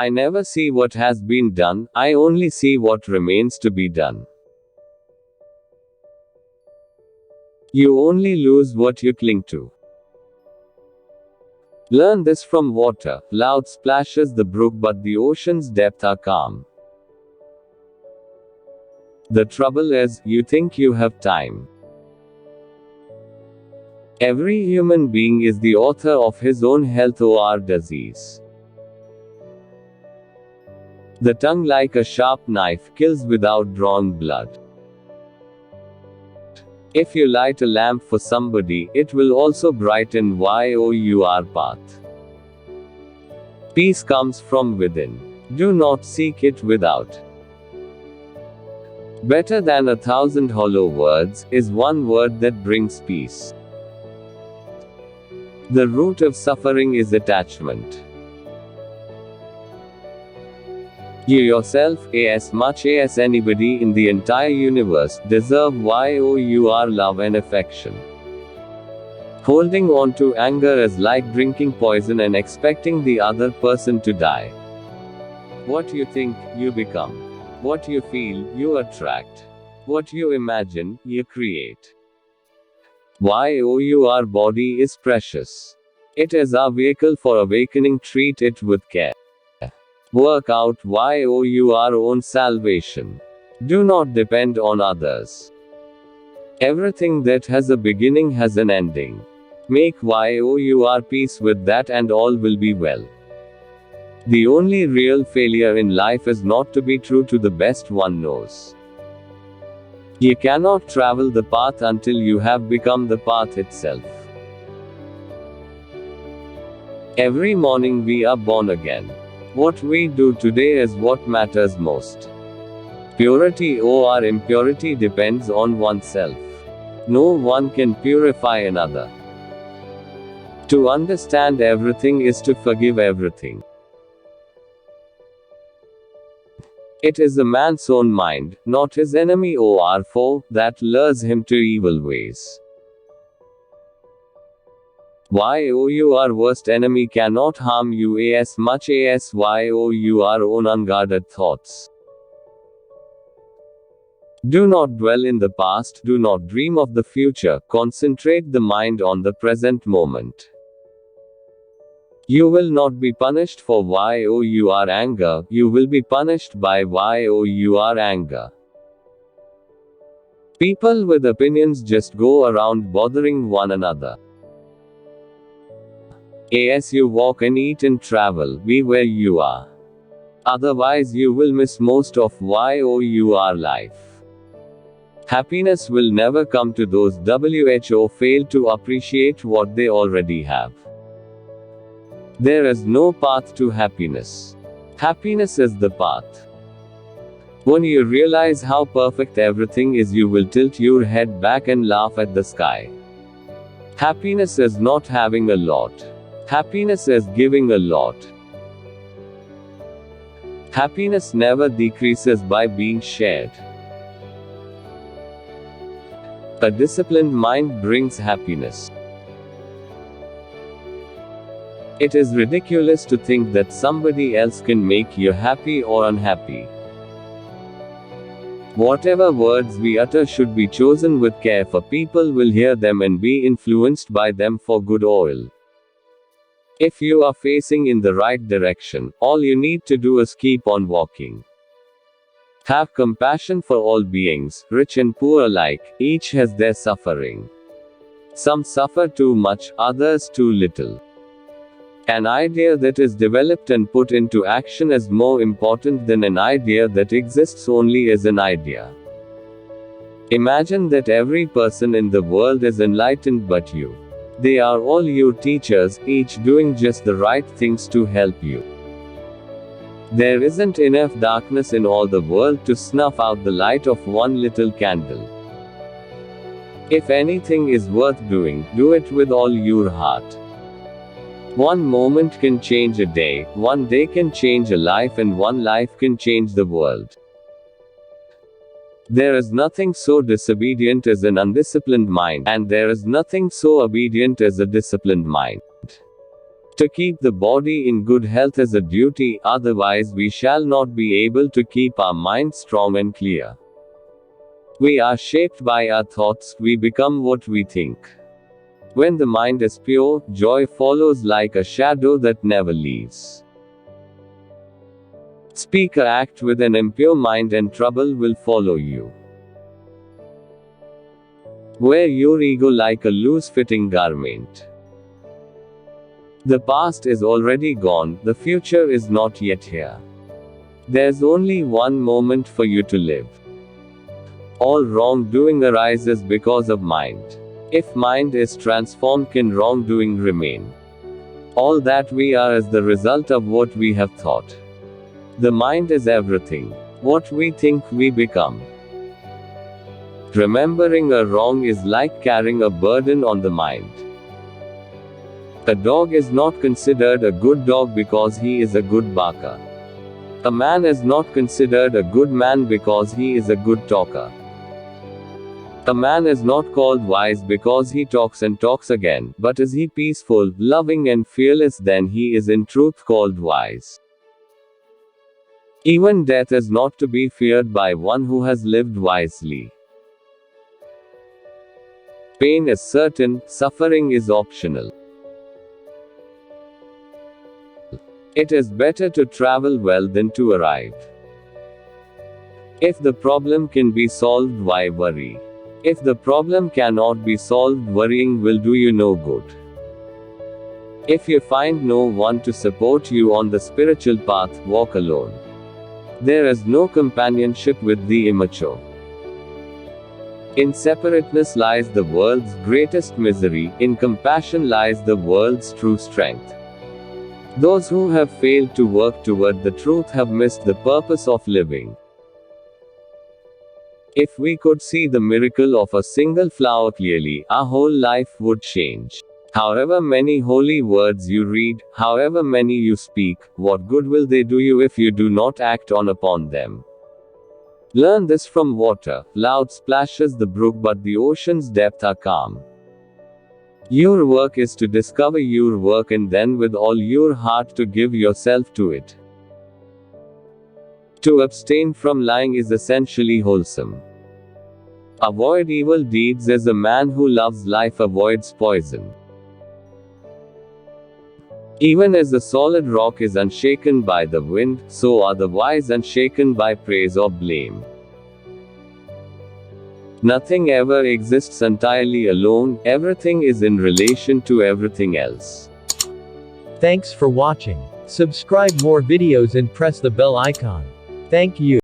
I never see what has been done, I only see what remains to be done. You only lose what you cling to. Learn this from water. Loud splashes the brook, but the ocean's depth are calm. The trouble is, you think you have time. Every human being is the author of his own health or disease. The tongue, like a sharp knife, kills without drawing blood. If you light a lamp for somebody, it will also brighten your path. Peace comes from within. Do not seek it without. Better than 1,000 hollow words is one word that brings peace. The root of suffering is attachment. You yourself, as much as anybody in the entire universe, deserve your love and affection. Holding on to anger is like drinking poison and expecting the other person to die. What you think, you become. What you feel, you attract. What you imagine, you create. Your body is precious. It is our vehicle for awakening. Treat it with care. Work out your own salvation. Do not depend on others. Everything that has a beginning has an ending. Make your peace with that and all will be well. The only real failure in life is not to be true to the best one knows. You cannot travel the path until you have become the path itself. Every morning we are born again. What we do today is what matters most. Purity or impurity depends on oneself. No one can purify another. To understand everything is to forgive everything. It is a man's own mind, not his enemy or foe, that lures him to evil ways. Your worst enemy cannot harm you as much as your own unguarded thoughts. Do not dwell in the past, do not dream of the future, concentrate the mind on the present moment. You will not be punished for your anger, you will be punished by your anger. People with opinions just go around bothering one another. As you walk and eat and travel, be where you are. Otherwise you will miss most of your life. Happiness will never come to those who fail to appreciate what they already have. There is no path to happiness. Happiness is the path. When you realize how perfect everything is, you will tilt your head back and laugh at the sky. Happiness is not having a lot. Happiness is giving a lot. Happiness never decreases by being shared. A disciplined mind brings happiness. It is ridiculous to think that somebody else can make you happy or unhappy. Whatever words we utter should be chosen with care, for people will hear them and be influenced by them for good or ill. If you are facing in the right direction, all you need to do is keep on walking. Have compassion for all beings, rich and poor alike, each has their suffering. Some suffer too much, others too little. An idea that is developed and put into action is more important than an idea that exists only as an idea. Imagine that every person in the world is enlightened but you. They are all your teachers, each doing just the right things to help you. There isn't enough darkness in all the world to snuff out the light of one little candle. If anything is worth doing, do it with all your heart. One moment can change a day, one day can change a life, and one life can change the world. There is nothing so disobedient as an undisciplined mind, and there is nothing so obedient as a disciplined mind. To keep the body in good health is a duty, otherwise we shall not be able to keep our mind strong and clear. We are shaped by our thoughts, we become what we think. When the mind is pure, joy follows like a shadow that never leaves. Speak or act with an impure mind and trouble will follow you. Wear your ego like a loose-fitting garment. The past is already gone, the future is not yet here. There's only one moment for you to live. All wrongdoing arises because of mind. If mind is transformed, can wrongdoing remain? All that we are is the result of what we have thought. The mind is everything. What we think, we become. Remembering a wrong is like carrying a burden on the mind. A dog is not considered a good dog because he is a good barker. A man is not considered a good man because he is a good talker. A man is not called wise because he talks and talks again, but is he peaceful, loving and fearless, then he is in truth called wise. Even death is not to be feared by one who has lived wisely. Pain is certain, suffering is optional. It is better to travel well than to arrive. If the problem can be solved, why worry? If the problem cannot be solved, worrying will do you no good. If you find no one to support you on the spiritual path, walk alone. There is no companionship with the immature. In separateness lies the world's greatest misery, in compassion lies the world's true strength. Those who have failed to work toward the truth have missed the purpose of living. If we could see the miracle of a single flower clearly, our whole life would change. However many holy words you read, however many you speak, what good will they do you if you do not act on upon them? Learn this from water. Loud splashes the brook, but the ocean's depth are calm. Your work is to discover your work and then with all your heart to give yourself to it. To abstain from lying is essentially wholesome. Avoid evil deeds as a man who loves life avoids poison. Even as the solid rock is unshaken by the wind, so are the wise unshaken by praise or blame. Nothing ever exists entirely alone, everything is in relation to everything else. Thanks for watching. Subscribe more videos and press the bell icon. Thank you.